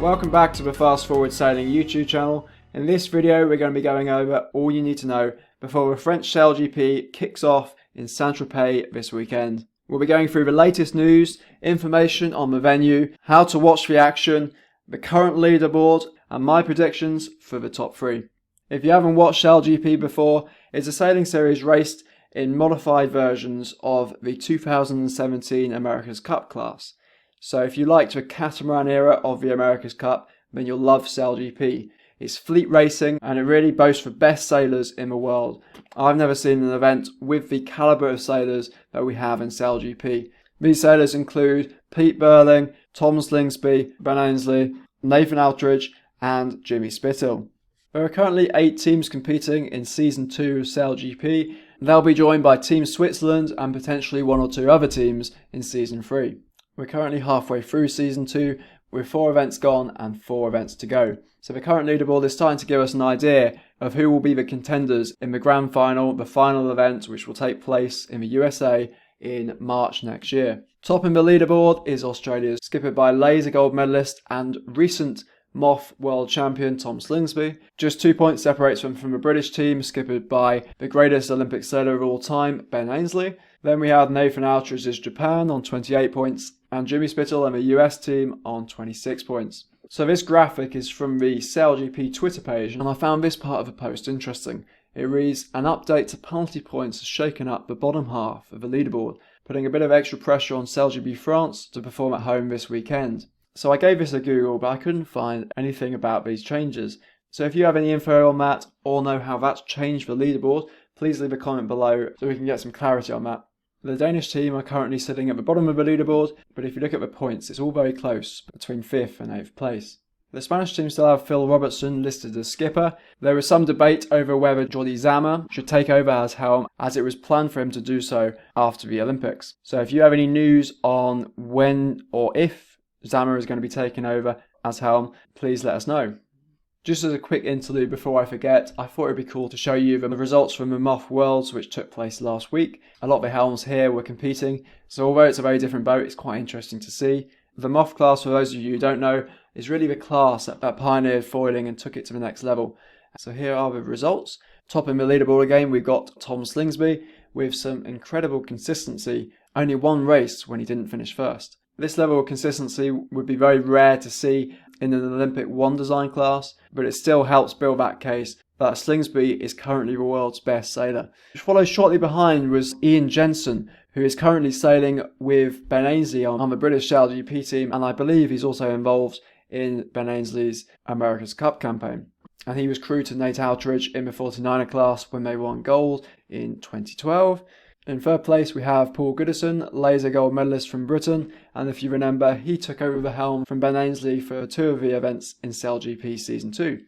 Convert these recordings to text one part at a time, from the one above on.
Welcome back to the Fast Forward Sailing YouTube channel. In this video we're going to be going over all you need to know before the French SailGP kicks off in St Tropez this weekend. We'll be going through the latest news, information on the venue, how to watch the action, the current leaderboard and my predictions for the top 3. If you haven't watched SailGP before, it's a sailing series raced in modified versions of the 2017 America's Cup class. So if you liked the catamaran era of the America's Cup, then you'll love SailGP. It's fleet racing and it really boasts the best sailors in the world. I've never seen an event with the calibre of sailors that we have in SailGP. These sailors include Pete Burling, Tom Slingsby, Ben Ainslie, Nathan Outeridge and Jimmy Spithill. There are currently 8 teams competing in Season 2 of SailGP. They'll be joined by Team Switzerland and potentially 1 or 2 other teams in Season 3. We're currently halfway through Season 2 with 4 events gone and 4 events to go. So the current leaderboard is starting to give us an idea of who will be the contenders in the grand final, the final event which will take place in the USA in March next year. Topping the leaderboard is Australia, skippered by laser gold medalist and recent Moth World Champion Tom Slingsby. Just 2 points separates them from the British team, skippered by the greatest Olympic sailor of all time, Ben Ainslie. Then we have Nathan Outeridge's Japan on 28 points and Jimmy Spithill and the US team on 26 points. So this graphic is from the SailGP Twitter page and I found this part of the post interesting. It reads, an update to penalty points has shaken up the bottom half of the leaderboard, putting a bit of extra pressure on SailGP France to perform at home this weekend. So I gave this a Google, but I couldn't find anything about these changes. So if you have any info on that or know how that's changed the leaderboard, please leave a comment below so we can get some clarity on that. The Danish team are currently sitting at the bottom of the leaderboard, but if you look at the points, it's all very close between 5th and 8th place. The Spanish team still have Phil Robertson listed as skipper. There was some debate over whether Xammer should take over as helm, as it was planned for him to do so after the Olympics. So if you have any news on when or if Xammer is going to be taking over as helm, please let us know. Just as a quick interlude before I forget, I thought it'd be cool to show you the results from the Moth Worlds which took place last week. A lot of the helms here were competing, so although it's a very different boat, it's quite interesting to see. The Moth class, for those of you who don't know, is really the class that pioneered foiling and took it to the next level. So here are the results. Topping the leaderboard again, we've got Tom Slingsby with some incredible consistency, only 1 race when he didn't finish first. This level of consistency would be very rare to see in an Olympic 1 design class, but it still helps build that case that Slingsby is currently the world's best sailor. Followed shortly behind was Ian Jensen, who is currently sailing with Ben Ainslie on the British SailGP team, and I believe he's also involved in Ben Ainslie's America's Cup campaign. And he was crew to Nate Outeridge in the 49er class when they won gold in 2012. In 3rd place we have Paul Goodison, laser gold medalist from Britain, and if you remember he took over the helm from Ben Ainslie for 2 of the events in SailGP Season 2.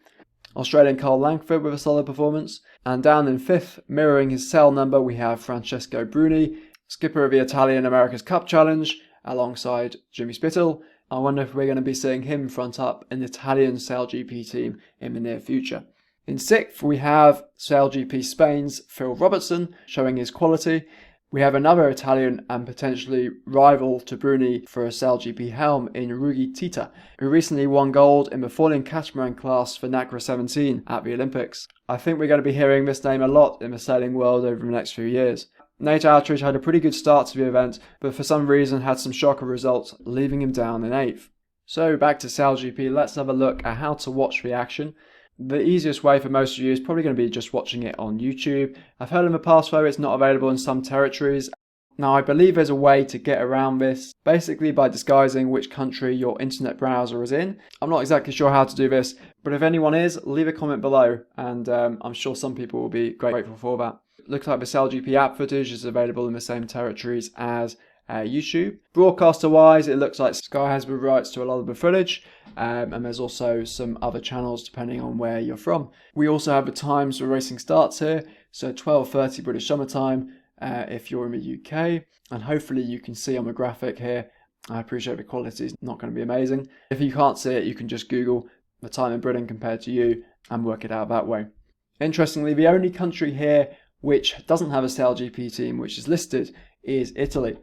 Australian Carl Langford with a solid performance, and down in 5th, mirroring his sail number, we have Francesco Bruni, skipper of the Italian America's Cup Challenge, alongside Jimmy Spithill. I wonder if we're going to be seeing him front up in the Italian SailGP team in the near future. In 6th, we have SailGP Spain's Phil Robertson, showing his quality. We have another Italian and potentially rival to Bruni for a SailGP helm in Rugi Tita, who recently won gold in the foiling catamaran class for NACRA 17 at the Olympics. I think we're going to be hearing this name a lot in the sailing world over the next few years. Nate Outeridge had a pretty good start to the event, but for some reason had some shocker results, leaving him down in 8th. So back to SailGP, let's have a look at how to watch the action. The easiest way for most of you is probably going to be just watching it on YouTube. I've heard in the past though it's not available in some territories. Now I believe there's a way to get around this, basically by disguising which country your internet browser is in. I'm not exactly sure how to do this, but if anyone is, leave a comment below and I'm sure some people will be grateful for that. Looks like the SailGP app footage is available in the same territories as YouTube. Broadcaster wise, it looks like Sky has the rights to a lot of the footage, and there's also some other channels depending on where you're from. We also have the times the racing starts here, so 12:30 British summer time if you're in the UK, and hopefully you can see on the graphic here. I appreciate the quality is not going to be amazing. If you can't see it, you can just Google the time in Britain compared to you and work it out that way. Interestingly, the only country here which doesn't have a SailGP team which is listed is Italy.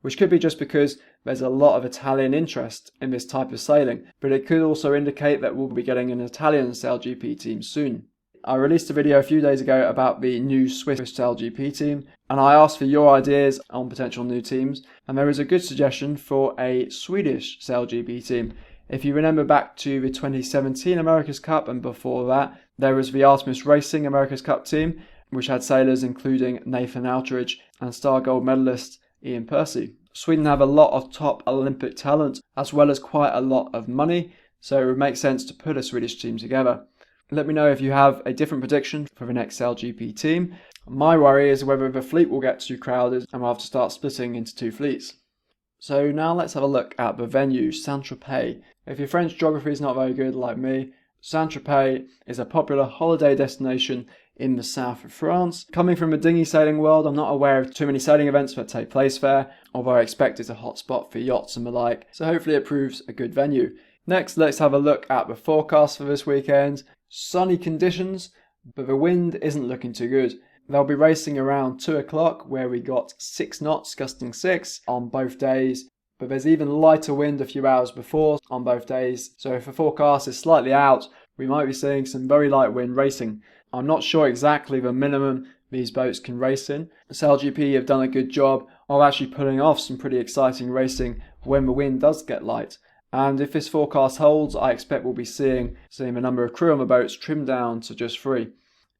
which could be just because there's a lot of Italian interest in this type of sailing, but it could also indicate that we'll be getting an Italian SailGP team soon. I released a video a few days ago about the new Swiss SailGP team, and I asked for your ideas on potential new teams, and there is a good suggestion for a Swedish SailGP team. If you remember back to the 2017 America's Cup, and before that, there was the Artemis Racing America's Cup team, which had sailors including Nathan Outeridge and star gold medalist Ian Percy. Sweden have a lot of top Olympic talent, as well as quite a lot of money, so it would make sense to put a Swedish team together. Let me know if you have a different prediction for the next SailGP team. My worry is whether the fleet will get too crowded and we'll have to start splitting into two fleets. So now let's have a look at the venue, St Tropez. If your French geography is not very good like me, St Tropez is a popular holiday destination in the south of France. Coming from the dinghy sailing world, I'm not aware of too many sailing events that take place there, although I expect it's a hot spot for yachts and the like, so hopefully it proves a good venue. Next, let's have a look at the forecast for this weekend. Sunny conditions, but the wind isn't looking too good. They'll be racing around 2 o'clock, where we got 6 knots gusting 6 on both days, but there's even lighter wind a few hours before on both days, so if the forecast is slightly out, we might be seeing some very light wind racing. I'm not sure exactly the minimum these boats can race in. SailGP have done a good job of actually putting off some pretty exciting racing when the wind does get light. And if this forecast holds, I expect we'll be seeing the number of crew on the boats trimmed down to just 3.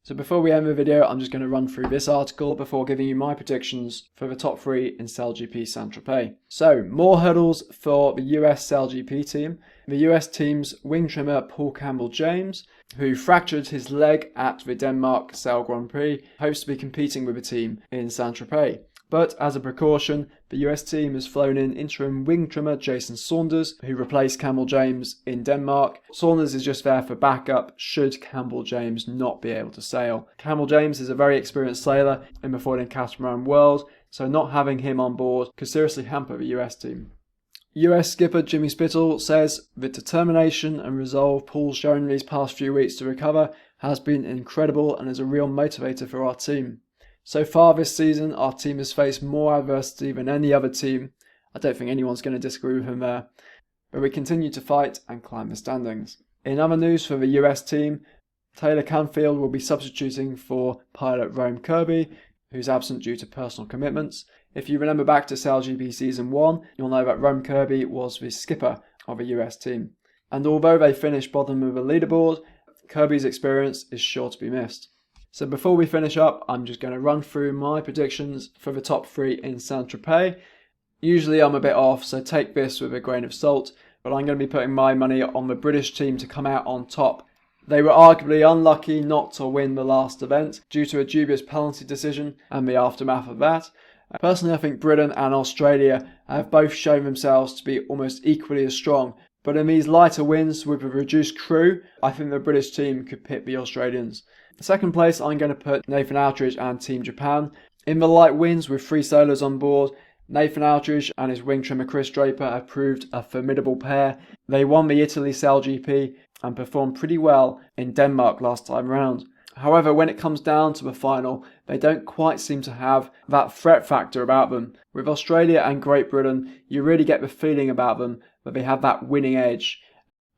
So before we end the video, I'm just going to run through this article before giving you my predictions for the top 3 in SailGP St Tropez. So, more hurdles for the US SailGP team. The US team's wing trimmer Paul Campbell James, who fractured his leg at the Denmark Sail Grand Prix, hopes to be competing with the team in St Tropez. But as a precaution, the US team has flown in interim wing trimmer Jason Saunders, who replaced Campbell James in Denmark. Saunders is just there for backup should Campbell James not be able to sail. Campbell James is a very experienced sailor in the foiling catamaran world, so not having him on board could seriously hamper the US team. US skipper Jimmy Spithill says the determination and resolve Paul's shown these past few weeks to recover has been incredible and is a real motivator for our team. So far this season, our team has faced more adversity than any other team. I don't think anyone's going to disagree with him there. But we continue to fight and climb the standings. In other news for the US team, Taylor Canfield will be substituting for pilot Rome Kirby, who's absent due to personal commitments. If you remember back to SailGP Season 1, you'll know that Rome Kirby was the skipper of the US team. And although they finished bottom of the leaderboard, Kirby's experience is sure to be missed. So before we finish up, I'm just going to run through my predictions for the top 3 in St Tropez. Usually I'm a bit off, so take this with a grain of salt, but I'm going to be putting my money on the British team to come out on top. They were arguably unlucky not to win the last event due to a dubious penalty decision and the aftermath of that. Personally, I think Britain and Australia have both shown themselves to be almost equally as strong, but in these lighter winds with a reduced crew, I think the British team could pit the Australians. Second place, I'm going to put Nathan Outeridge and Team Japan. In the light winds with 3 sailors on board, Nathan Outeridge and his wing trimmer Chris Draper have proved a formidable pair. They won the Italy SailGP and performed pretty well in Denmark last time round. However, when it comes down to the final, they don't quite seem to have that threat factor about them. With Australia and Great Britain, you really get the feeling about them that they have that winning edge.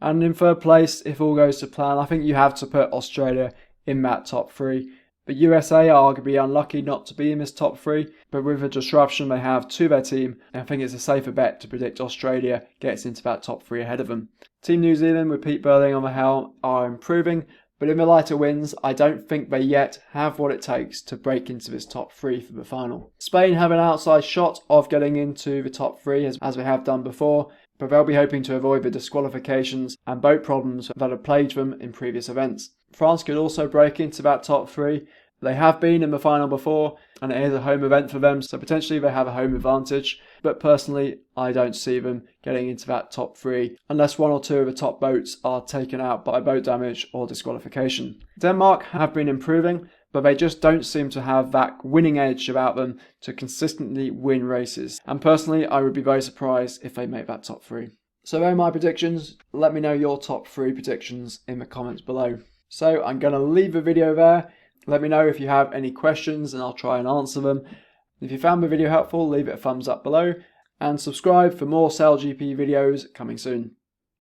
And in third place, if all goes to plan, I think you have to put Australia in that top 3. The USA are arguably unlucky not to be in this top 3, but with the disruption they have to their team, I think it's a safer bet to predict Australia gets into that top 3 ahead of them. Team New Zealand with Pete Burling on the helm are improving, but in the lighter winds, I don't think they yet have what it takes to break into this top 3 for the final. Spain have an outside shot of getting into the top 3 as they have done before, but they'll be hoping to avoid the disqualifications and boat problems that have plagued them in previous events. France could also break into that top 3. They have been in the final before, and it is a home event for them, so potentially they have a home advantage. But personally, I don't see them getting into that top 3 unless 1 or 2 of the top boats are taken out by boat damage or disqualification. Denmark have been improving, but they just don't seem to have that winning edge about them to consistently win races. And personally, I would be very surprised if they make that top 3. So there are my predictions. Let me know your top 3 predictions in the comments below. So I'm going to leave the video there. Let me know if you have any questions and I'll try and answer them. If you found the video helpful, leave it a thumbs up below. and subscribe for more SailGP videos coming soon.